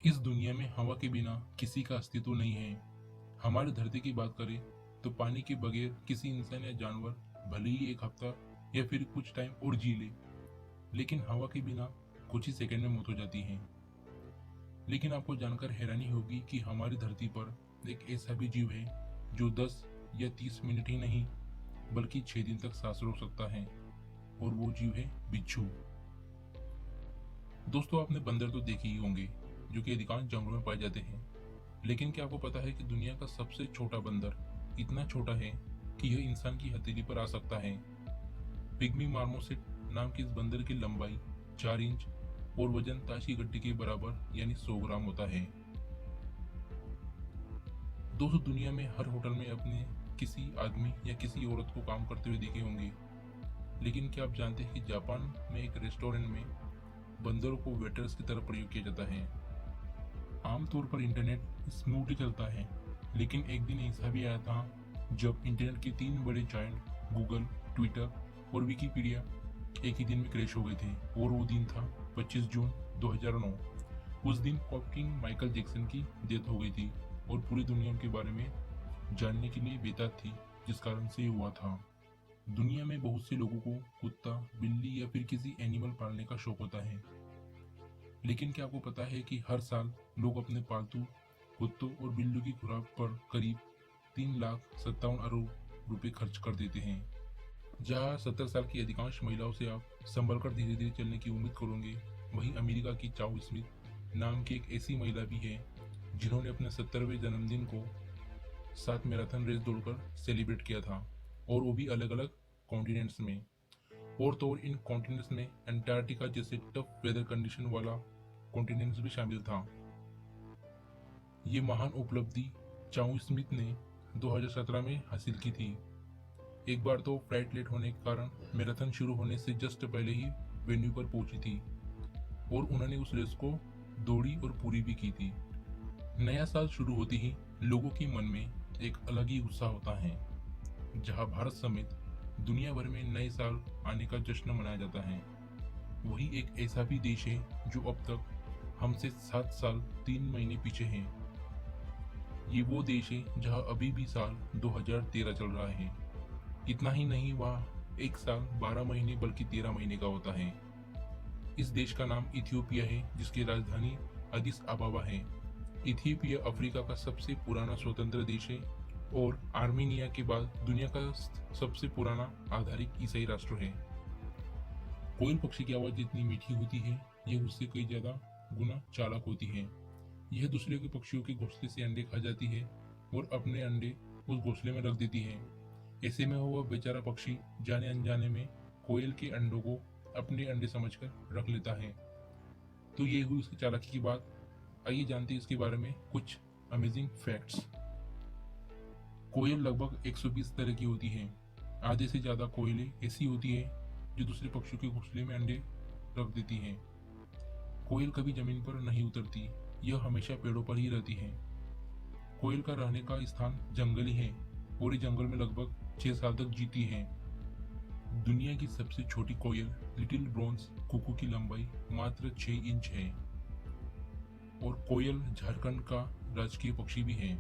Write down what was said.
इस दुनिया में हवा के बिना किसी का अस्तित्व नहीं है। हमारी धरती की बात करें तो पानी के बगैर किसी इंसान या जानवर भले ही एक हफ्ता या फिर कुछ टाइम और जी ले, लेकिन हवा के बिना कुछ ही सेकंड में मौत हो जाती है। लेकिन आपको जानकर हैरानी होगी कि हमारी धरती पर एक ऐसा भी जीव है जो 10 या 30 मिनट ही नहीं बल्कि 6 दिन तक सांस रोक सकता है, और वो जीव है बिच्छू। दोस्तों, आपने बंदर तो देखे ही होंगे जो कि अधिकांश जंगलों में पाए जाते हैं, लेकिन क्या आपको पता है कि दुनिया का सबसे छोटा बंदर इतना छोटा है कि यह इंसान की हथेली पर आ सकता है। पिग्मी मार्मोसेट नाम के इस बंदर की लंबाई 4 इंच और वजन ताश की गड्डी के बराबर यानी 100 ग्राम होता है। दोस्तों, दुनिया में हर होटल में अपने किसी आदमी या किसी औरत को काम करते हुए देखे होंगे, लेकिन क्या आप जानते हैं कि जापान में एक रेस्टोरेंट में बंदरों को वेटर्स की तरह प्रयोग किया जाता है। आमतौर पर इंटरनेट स्मूथली चलता है, लेकिन एक दिन ऐसा भी आया था जब इंटरनेट के 3 बड़े जायंट गूगल, ट्विटर और विकिपीडिया एक ही दिन में क्रैश हो गए थे, और वो दिन था 25 जून 2009। उस दिन पॉप किंग माइकल जैक्सन की डेथ हो गई थी और पूरी दुनिया उनके बारे में जानने के लिए बेताब थी, जिस कारण से ये हुआ था। दुनिया में बहुत से लोगों को कुत्ता, बिल्ली या फिर किसी एनिमल पालने का शौक होता है, लेकिन क्या आपको पता है कि हर साल लोग अपने पालतू कुत्तों और बिल्लियों की खुराक पर करीब 3,57 अरब रुपए खर्च कर देते हैं। जहां 70 साल की अधिकांश महिलाओं से आप संभल कर धीरे धीरे चलने की उम्मीद करोगे, वहीं अमेरिका की चाउ स्मिथ नाम की एक ऐसी महिला भी है जिन्होंने अपने 70वें जन्मदिन को 7 मैराथन रेस दौड़कर सेलिब्रेट किया था, और वो भी अलग अलग कॉन्टिनेंट्स में। और तो और इन कॉन्टिनेंट्स में अंटार्कटिका जैसे टफ वेदर कंडीशन वाला कॉन्टिनेंट्स भी शामिल था। ये महान उपलब्धि चाउ स्मिथ ने 2017 में हासिल की थी। एक बार तो फ्लाइट लेट होने के कारण मैराथन शुरू होने से जस्ट पहले ही वेन्यू पर पहुंची थी, और उन्होंने उस रेस को दौड़ी और पूरी भी की थी। नया साल शुरू होते ही लोगों के मन में एक अलग ही उत्साह होता है। जहां भारत समेत दुनिया भर में नए साल आने का जश्न मनाया जाता है, वही एक ऐसा भी देश है जो अब तक हमसे 7 साल 3 महीने पीछे है। ये वो देश है जहां अभी भी साल 2013 चल रहा है। इतना ही नहीं, वहाँ एक साल 12 महीने बल्कि 13 महीने का होता है। इस देश का नाम इथियोपिया है, जिसकी राजधानी अदिस अबाबा है। इथियोपिया अफ्रीका का सबसे पुराना स्वतंत्र देश है और आर्मीनिया के बाद दुनिया का सबसे पुराना आधारित ईसाई राष्ट्र है। कोयल पक्षी की आवाज जितनी मीठी होती है, यह उससे कई ज्यादा गुना चालाक होती है। यह दूसरे के पक्षियों के घोंसले से अंडे खा जाती है और अपने अंडे उस घोंसले में रख देती है। ऐसे में वह बेचारा पक्षी जाने अनजाने में कोयल के अंडों को अपने अंडे समझकर रख लेता है। तो ये हुई उसकी चालाकी की बात। आइए जानते हैं इसके बारे में कुछ अमेजिंग फैक्ट्स। कोयल लगभग 120 तरह की होती है। आधे से ज्यादा कोयलें ऐसी होती है जो दूसरे पक्षियों के घोंसले में अंडे रख देती हैं। कोयल कभी जमीन पर नहीं उतरती, यह हमेशा पेड़ों पर ही रहती है। कोयल का रहने का स्थान जंगल ही है और ये जंगल में लगभग 6 साल तक जीती है। दुनिया की सबसे छोटी कोयल लिटिल ब्रोंज कुकू की लंबाई मात्र 6 इंच है, और कोयल झारखंड का राजकीय पक्षी भी है।